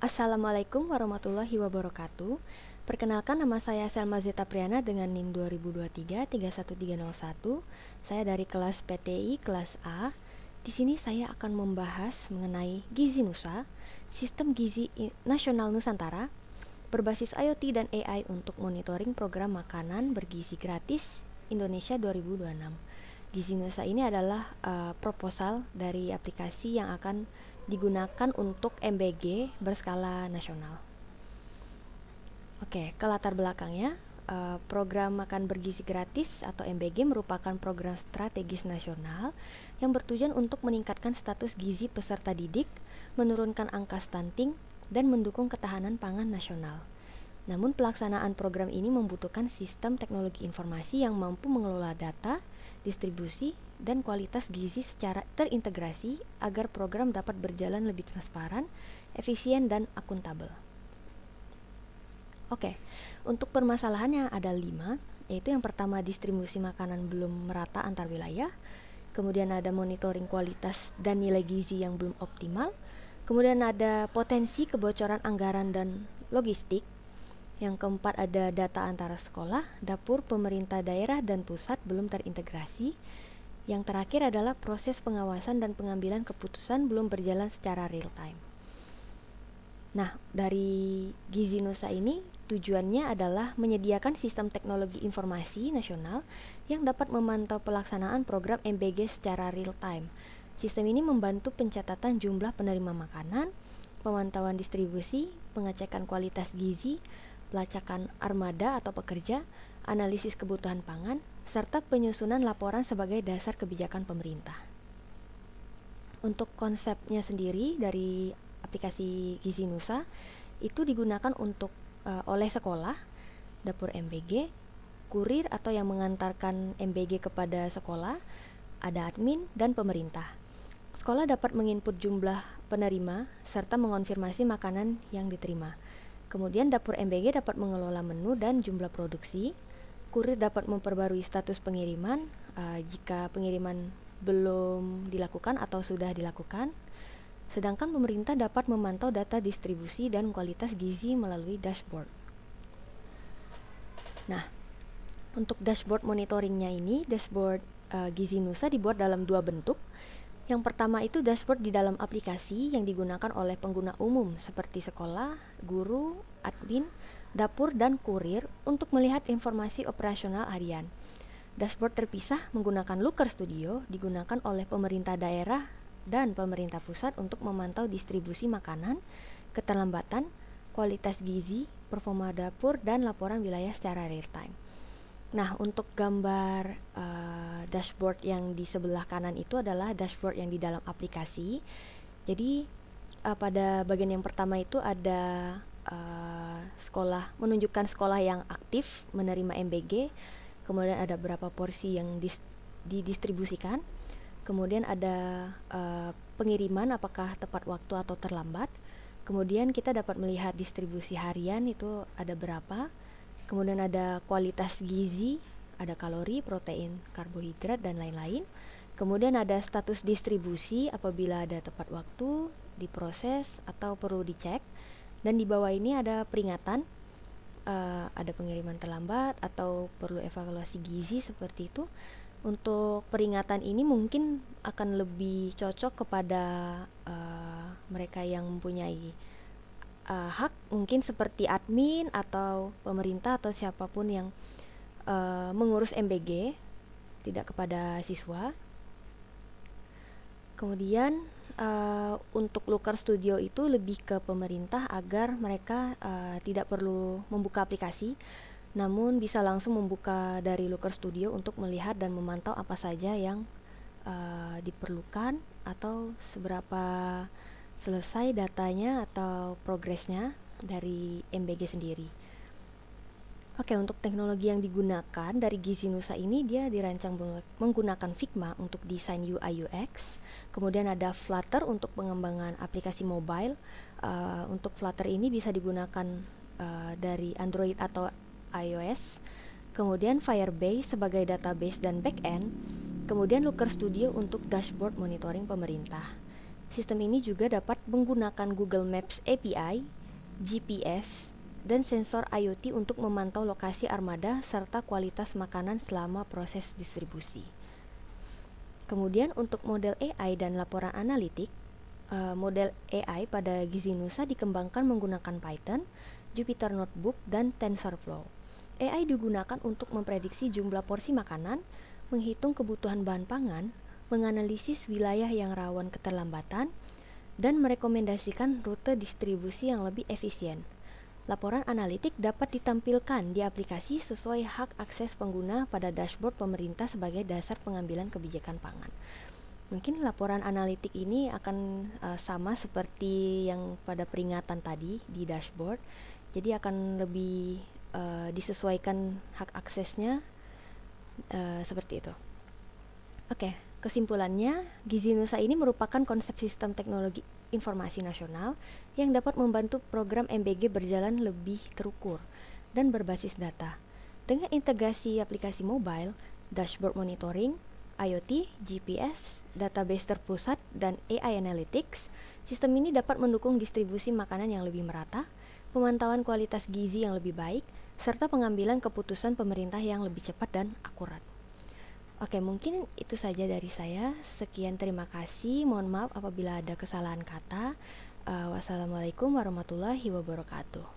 Assalamualaikum warahmatullahi wabarakatuh. Perkenalkan, nama saya Selma Zeta Priana dengan NIM 2023-31301. Saya dari kelas PTI kelas A. Di sini saya akan membahas mengenai Gizi Nusa, Sistem Gizi Nasional Nusantara, berbasis IoT dan AI untuk monitoring program makanan bergizi gratis Indonesia 2026. Gizi Nusa ini adalah proposal dari aplikasi yang akan digunakan untuk MBG berskala nasional. Oke, ke latar belakangnya, program makan bergizi gratis atau MBG merupakan program strategis nasional yang bertujuan untuk meningkatkan status gizi peserta didik, menurunkan angka stunting, dan mendukung ketahanan pangan nasional. Namun pelaksanaan program ini membutuhkan sistem teknologi informasi yang mampu mengelola data, distribusi, dan kualitas gizi secara terintegrasi agar program dapat berjalan lebih transparan, efisien, dan akuntabel. Oke, untuk permasalahannya ada 5, yaitu yang pertama distribusi makanan belum merata antar wilayah, kemudian ada monitoring kualitas dan nilai gizi yang belum optimal, kemudian ada potensi kebocoran anggaran dan logistik, yang keempat ada data antara sekolah, dapur, pemerintah daerah, dan pusat belum terintegrasi. Yang terakhir adalah proses pengawasan dan pengambilan keputusan belum berjalan secara real time. Nah, dari Gizi Nusa ini tujuannya adalah menyediakan sistem teknologi informasi nasional yang dapat memantau pelaksanaan program MBG secara real time. Sistem ini membantu pencatatan jumlah penerima makanan, pemantauan distribusi, pengecekan kualitas gizi, pelacakan armada atau pekerja, analisis kebutuhan pangan, serta penyusunan laporan sebagai dasar kebijakan pemerintah. Untuk konsepnya sendiri dari aplikasi Gizi Nusa itu digunakan untuk oleh sekolah, dapur MBG, kurir atau yang mengantarkan MBG kepada sekolah, ada admin, dan pemerintah. Sekolah dapat menginput jumlah penerima serta mengonfirmasi makanan yang diterima. Kemudian dapur MBG dapat mengelola menu dan jumlah produksi. Kurir dapat memperbarui status pengiriman jika pengiriman belum dilakukan atau sudah dilakukan. Sedangkan pemerintah dapat memantau data distribusi dan kualitas gizi melalui dashboard. Nah, untuk dashboard monitoringnya ini, dashboard Gizi Nusa dibuat dalam 2 bentuk. Yang pertama itu dashboard di dalam aplikasi yang digunakan oleh pengguna umum seperti sekolah, guru, admin, dapur, dan kurir untuk melihat informasi operasional harian. Dashboard terpisah menggunakan Looker Studio digunakan oleh pemerintah daerah dan pemerintah pusat untuk memantau distribusi makanan, keterlambatan, kualitas gizi, performa dapur, dan laporan wilayah secara real time. Nah, untuk gambar dashboard yang di sebelah kanan itu adalah dashboard yang di dalam aplikasi. Jadi pada bagian yang pertama itu ada sekolah, menunjukkan sekolah yang aktif menerima MBG, kemudian ada berapa porsi yang didistribusikan, kemudian ada pengiriman apakah tepat waktu atau terlambat, kemudian kita dapat melihat distribusi harian itu ada berapa, kemudian ada kualitas gizi, ada kalori, protein, karbohidrat, dan lain-lain. Kemudian ada status distribusi apabila ada tepat waktu, diproses, atau perlu dicek. Dan di bawah ini ada peringatan, ada pengiriman terlambat atau perlu evaluasi gizi seperti itu. Untuk peringatan ini mungkin akan lebih cocok kepada mereka yang mempunyai hak, mungkin seperti admin atau pemerintah atau siapapun yang mengurus MBG, tidak kepada siswa. Kemudian untuk Looker Studio itu lebih ke pemerintah agar mereka tidak perlu membuka aplikasi, namun bisa langsung membuka dari Looker Studio untuk melihat dan memantau apa saja yang diperlukan atau seberapa selesai datanya atau progresnya dari MBG sendiri. Oke, untuk teknologi yang digunakan dari Gizi Nusa ini dia dirancang menggunakan Figma untuk desain UI UX. Kemudian ada Flutter untuk pengembangan aplikasi mobile. Untuk Flutter ini bisa digunakan dari Android atau iOS. Kemudian Firebase sebagai database dan backend. Kemudian Looker Studio untuk dashboard monitoring pemerintah. Sistem ini juga dapat menggunakan Google Maps API, GPS, dan sensor IoT untuk memantau lokasi armada serta kualitas makanan selama proses distribusi. Kemudian untuk model AI dan laporan analitik, model AI pada Gizi Nusa dikembangkan menggunakan Python, Jupyter Notebook, dan TensorFlow. AI digunakan untuk memprediksi jumlah porsi makanan, menghitung kebutuhan bahan pangan, menganalisis wilayah yang rawan keterlambatan, dan merekomendasikan rute distribusi yang lebih efisien. Laporan analitik dapat ditampilkan di aplikasi sesuai hak akses pengguna pada dashboard pemerintah sebagai dasar pengambilan kebijakan pangan. Mungkin laporan analitik ini akan sama seperti yang pada peringatan tadi di dashboard. Jadi akan lebih disesuaikan hak aksesnya seperti itu. Oke, kesimpulannya, Gizi Nusa ini merupakan konsep sistem teknologi informasi nasional yang dapat membantu program MBG berjalan lebih terukur dan berbasis data. Dengan integrasi aplikasi mobile, dashboard monitoring, IoT, GPS, database terpusat, dan AI Analytics, sistem ini dapat mendukung distribusi makanan yang lebih merata, pemantauan kualitas gizi yang lebih baik, serta pengambilan keputusan pemerintah yang lebih cepat dan akurat. Oke, mungkin itu saja dari saya. Sekian, terima kasih. Mohon maaf apabila ada kesalahan kata. Wassalamualaikum warahmatullahi wabarakatuh.